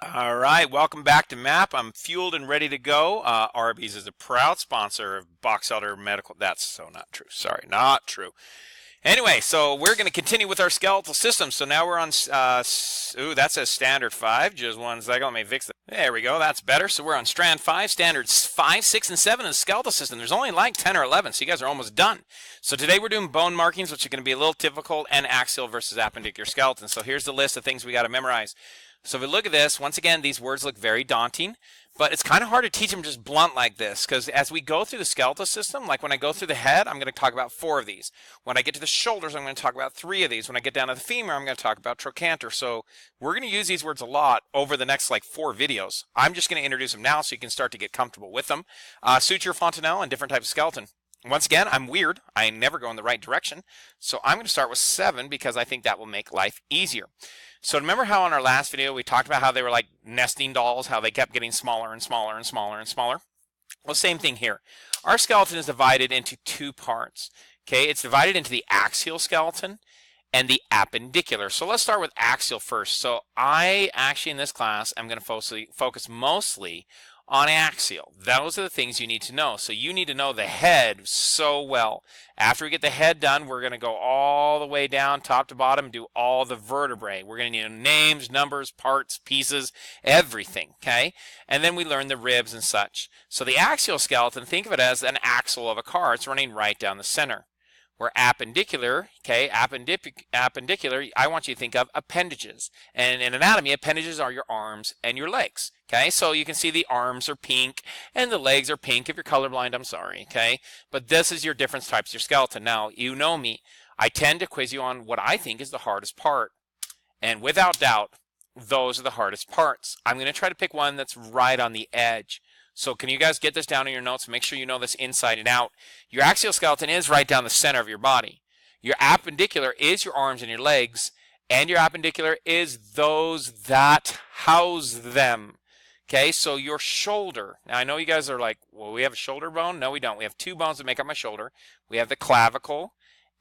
All right, welcome back to MAP. I'm fueled and ready to go. Arby's is a proud sponsor of Box Elder Medical. That's so not true. Sorry, not true. Anyway, so we're going to continue with our skeletal system. So now we're on, ooh, that says standard 5. Just one second, let me fix it. There we go, that's better. So we're on strand 5, standards 5, 6, and 7 in the skeletal system. There's only like 10 or 11, so you guys are almost done. So today we're doing bone markings, which are going to be a little difficult, and axial versus appendicular skeleton. So here's the list of things we got to memorize. So if we look at this, once again, these words look very daunting, but it's kind of hard to teach them just blunt like this, because as we go through the skeletal system, like when I go through the head, I'm going to talk about 4 of these. When I get to the shoulders, I'm going to talk about 3 of these. When I get down to the femur, I'm going to talk about trochanter. So we're going to use these words a lot over the next like 4 videos. I'm just going to introduce them now so you can start to get comfortable with them. Suture, fontanelle, and different types of skeleton. Once again, I'm weird. I never go in the right direction. So I'm going to start with 7 because I think that will make life easier. So remember how in our last video we talked about how they were like nesting dolls, how they kept getting smaller and smaller and smaller and smaller? Well, same thing here. Our skeleton is divided into 2 parts. Okay, it's divided into the axial skeleton and the appendicular. So let's start with axial first. So I actually in this class I'm going to focus mostly on axial. Those are the things you need to know. So you need to know the head so well. After we get the head done, we're going to go all the way down top to bottom and do all the vertebrae. We're going to need names, numbers, parts, pieces, everything, okay? And then we learn the ribs and such. So the axial skeleton, think of it as an axle of a car. It's running right down the center. Where appendicular, okay, appendicular, I want you to think of appendages. And in anatomy, appendages are your arms and your legs, okay? So you can see the arms are pink and the legs are pink. If you're colorblind, I'm sorry, okay? But this is your different types of your skeleton. Now, you know me. I tend to quiz you on what I think is the hardest part. And without doubt, those are the hardest parts. I'm going to try to pick one that's right on the edge. So can you guys get this down in your notes? Make sure you know this inside and out. Your axial skeleton is right down the center of your body. Your appendicular is your arms and your legs. And your appendicular is those that house them. Okay, so your shoulder. Now I know you guys are like, well, we have a shoulder bone? No, we don't. We have 2 bones that make up my shoulder. We have the clavicle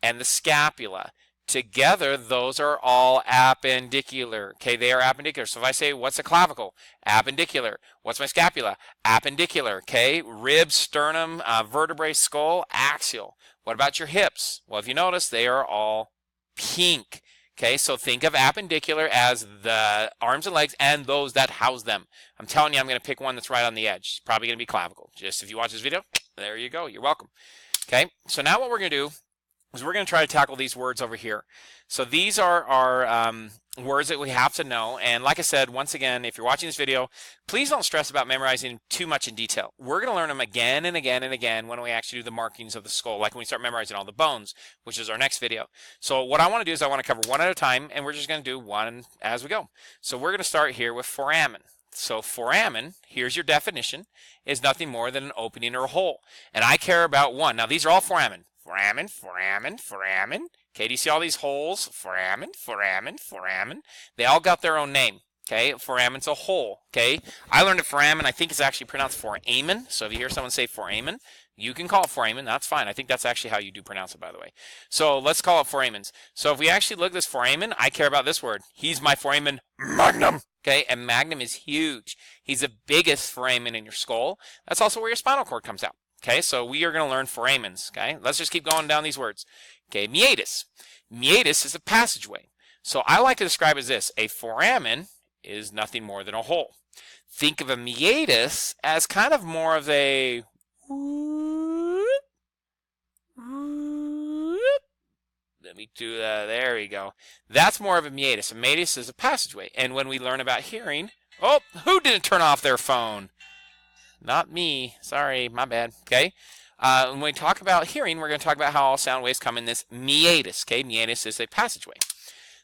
and the scapula. Together, those are all appendicular. Okay, they are appendicular. So if I say, what's a clavicle? Appendicular. What's my scapula? Appendicular. Okay, ribs, sternum, vertebrae, skull, axial. What about your hips? Well, if you notice, they are all pink. Okay, so think of appendicular as the arms and legs and those that house them. I'm telling you, I'm going to pick one that's right on the edge. It's probably going to be clavicle. Just if you watch this video, there you go. You're welcome. Okay, so now what we're going to do is we're going to try to tackle these words over here. So these are our words that we have to know. And like I said, once again, if you're watching this video, please don't stress about memorizing too much in detail. We're going to learn them again and again and again when we actually do the markings of the skull, like when we start memorizing all the bones, which is our next video. So what I want to do is I want to cover one at a time, and we're just going to do one as we go. So we're going to start here with foramen. So foramen, here's your definition, is nothing more than an opening or a hole. And I care about one. Now these are all foramen. Foramen, foramen, foramen. Okay, do you see all these holes? Foramen, foramen, foramen. They all got their own name. Okay, foramen's a hole. Okay, I learned it foramen. I think it's actually pronounced foramen. So if you hear someone say foramen, you can call it foramen. That's fine. I think that's actually how you do pronounce it, by the way. So let's call it foramens. So if we actually look at this foramen, I care about this word. He's my foramen magnum. Okay, and magnum is huge. He's the biggest foramen in your skull. That's also where your spinal cord comes out. Okay, so we are going to learn foramens. Okay, let's just keep going down these words. Okay, meatus. Meatus is a passageway. So I like to describe it as this. A foramen is nothing more than a hole. Think of a meatus as kind of more of a... Let me do that. There we go. That's more of a meatus. A meatus is a passageway. And when we learn about hearing... Oh, who didn't turn off their phone? Not me. Sorry, my bad. Okay. When we talk about hearing, we're going to talk about how all sound waves come in this meatus. Okay, meatus is a passageway.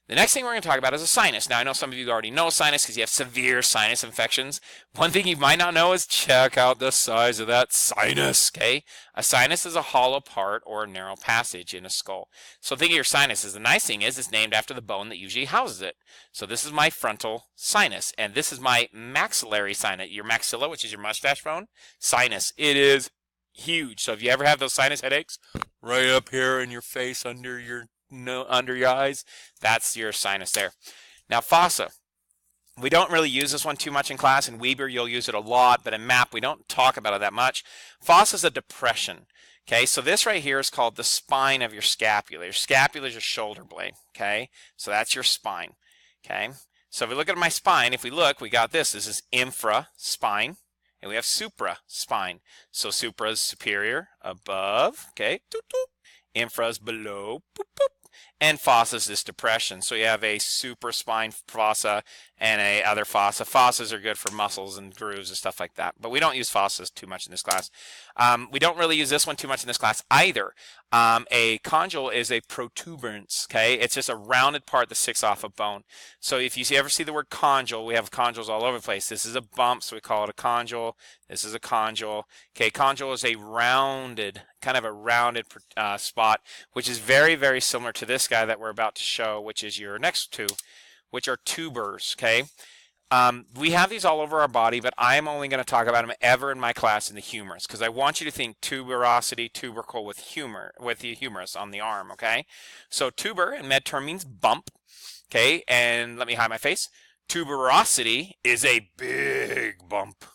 The next thing we're going to talk about is a sinus. Now, I know some of you already know sinus because you have severe sinus infections. One thing you might not know is check out the size of that sinus. Okay, a sinus is a hollow part or a narrow passage in a skull. So think of your sinuses. The nice thing is it's named after the bone that usually houses it. So this is my frontal sinus, and this is my maxillary sinus. Your maxilla, which is your mustache bone, sinus. It is huge. So if you ever have those sinus headaches, right up here in your face, under your eyes, that's your sinus there. Now fossa. We don't really use this one too much in class. In Weber, you'll use it a lot, but in MAP, we don't talk about it that much. Fossa is a depression. Okay, so this right here is called the spine of your scapula. Your scapula is your shoulder blade. Okay, so that's your spine. Okay, so if we look at my spine, if we look, we got this. This is infra spine, and we have supra spine. So supra is superior, above. Okay, doop, doop. Infra is below. Boop, boop. And fossa is this depression. So you have a supraspine fossa and a other fossa. Fossas are good for muscles and grooves and stuff like that. But we don't use fossas too much in this class. We don't really use this one too much in this class either. A condyle is a protuberance. Okay, it's just a rounded part that sticks off a bone. So if you ever see the word condyle, we have condyles all over the place. This is a bump, so we call it a condyle. This is a condyle. Okay, condyle is a rounded, kind of a rounded spot, which is very, very similar to this guy that we're about to show, which is your next two, which are tubers. Okay, we have these all over our body, but I'm only going to talk about them ever in my class in the humerus, because I want you to think tuberosity, tubercle with the humerus on the arm. Okay, so tuber in med term means bump. Okay, and let me hide my face. Tuberosity is a big bump,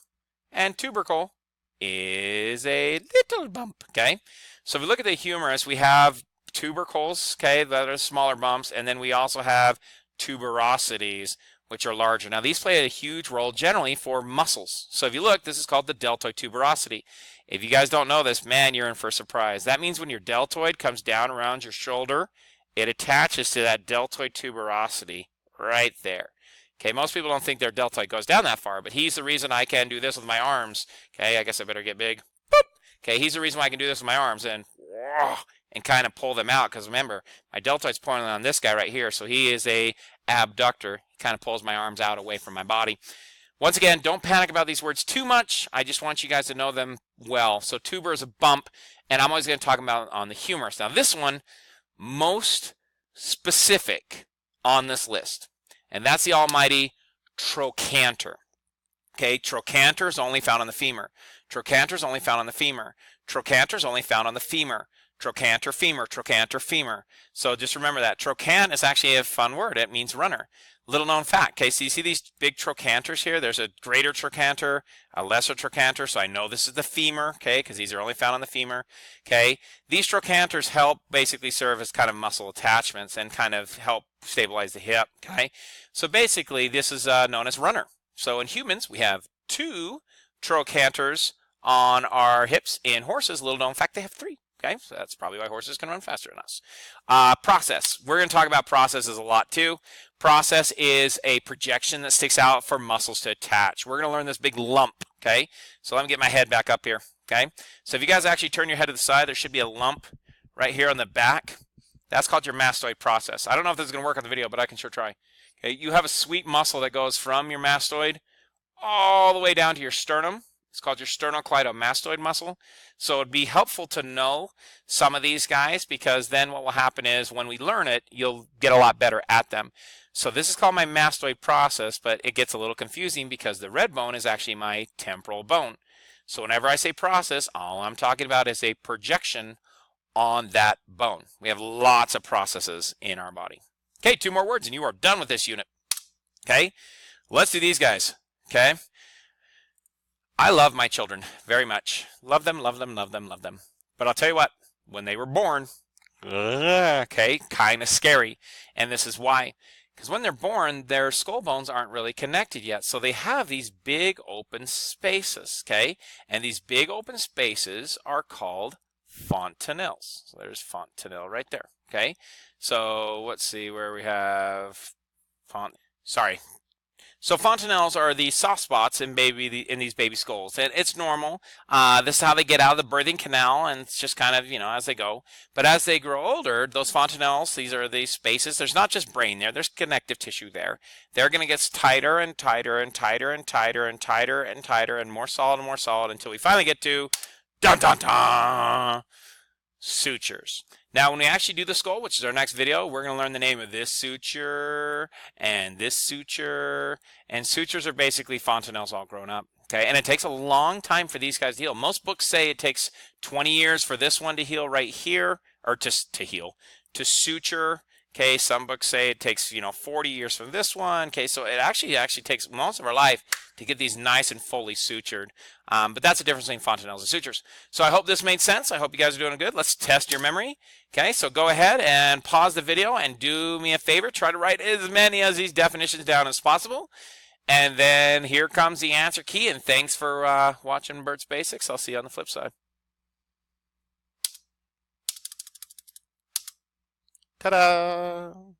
and tubercle is a little bump. Okay, so if we look at the humerus, we have tubercles, okay, that are smaller bumps, and then we also have tuberosities, which are larger. Now these play a huge role generally for muscles. So if you look, this is called the deltoid tuberosity. If you guys don't know this, man, you're in for a surprise. That means when your deltoid comes down around your shoulder, it attaches to that deltoid tuberosity right there. Okay, most people don't think their deltoid goes down that far, but he's the reason I can do this with my arms. Okay, I guess I better get big. Boop. Okay, he's the reason why I can do this with my arms and kind of pull them out, because remember, my deltoid's pointing on this guy right here, so he is a abductor. He kind of pulls my arms out away from my body. Once again, don't panic about these words too much. I just want you guys to know them well. So tuber is a bump, and I'm always going to talk about it on the humerus. Now this one, most specific on this list, and that's the almighty trochanter. Okay, trochanter is only found on the femur. Trochanter is only found on the femur. Trochanter is only found on the femur. Trochanter femur, trochanter femur. So just remember that. Trochant is actually a fun word. It means runner. Little known fact. Okay, so you see these big trochanters here? There's a greater trochanter, a lesser trochanter. So I know this is the femur, okay, because these are only found on the femur. Okay, these trochanters help basically serve as kind of muscle attachments and kind of help stabilize the hip. Okay, so basically this is known as runner. So in humans, we have 2 trochanters on our hips. In horses, little known fact, they have 3. Okay, so that's probably why horses can run faster than us. Process. We're going to talk about processes a lot too. Process is a projection that sticks out for muscles to attach. We're going to learn this big lump. Okay, so let me get my head back up here. Okay, so if you guys actually turn your head to the side, there should be a lump right here on the back. That's called your mastoid process. I don't know if this is going to work on the video, but I can sure try. Okay, you have a sweet muscle that goes from your mastoid all the way down to your sternum. It's called your sternocleidomastoid muscle. So it'd be helpful to know some of these guys, because then what will happen is when we learn it, you'll get a lot better at them. So this is called my mastoid process, but it gets a little confusing because the red bone is actually my temporal bone. So whenever I say process, all I'm talking about is a projection on that bone. We have lots of processes in our body. Okay, 2 more words and you are done with this unit. Okay, let's do these guys. Okay. I love my children very much. Love them, love them, love them, love them. But I'll tell you what, when they were born, okay, kind of scary. And this is why. Because when they're born, their skull bones aren't really connected yet. So they have these big open spaces, okay? And these big open spaces are called fontanelles. So there's fontanelle right there, okay? So let's see where we have So fontanelles are the soft spots in these baby skulls, and it's normal. This is how they get out of the birthing canal, and it's just kind of, you know, as they go. But as they grow older, those fontanelles, these are the spaces. There's not just brain there. There's connective tissue there. They're going to get tighter and tighter and tighter and tighter and tighter and tighter and more solid until we finally get to dun dun dun sutures. Now, when we actually do the skull, which is our next video, we're going to learn the name of this suture and this suture. And sutures are basically fontanelles all grown up. Okay, and it takes a long time for these guys to heal. Most books say it takes 20 years for this one to heal right here, or to heal, to suture. Okay, some books say it takes 40 years from this one. Okay, so it actually takes most of our life to get these nice and fully sutured. But that's the difference between fontanelles and sutures. So I hope this made sense. I hope you guys are doing good. Let's test your memory. Okay, so go ahead and pause the video and do me a favor. Try to write as many of these definitions down as possible. And then here comes the answer key. And thanks for watching Bert's Basics. I'll see you on the flip side. Ta-da!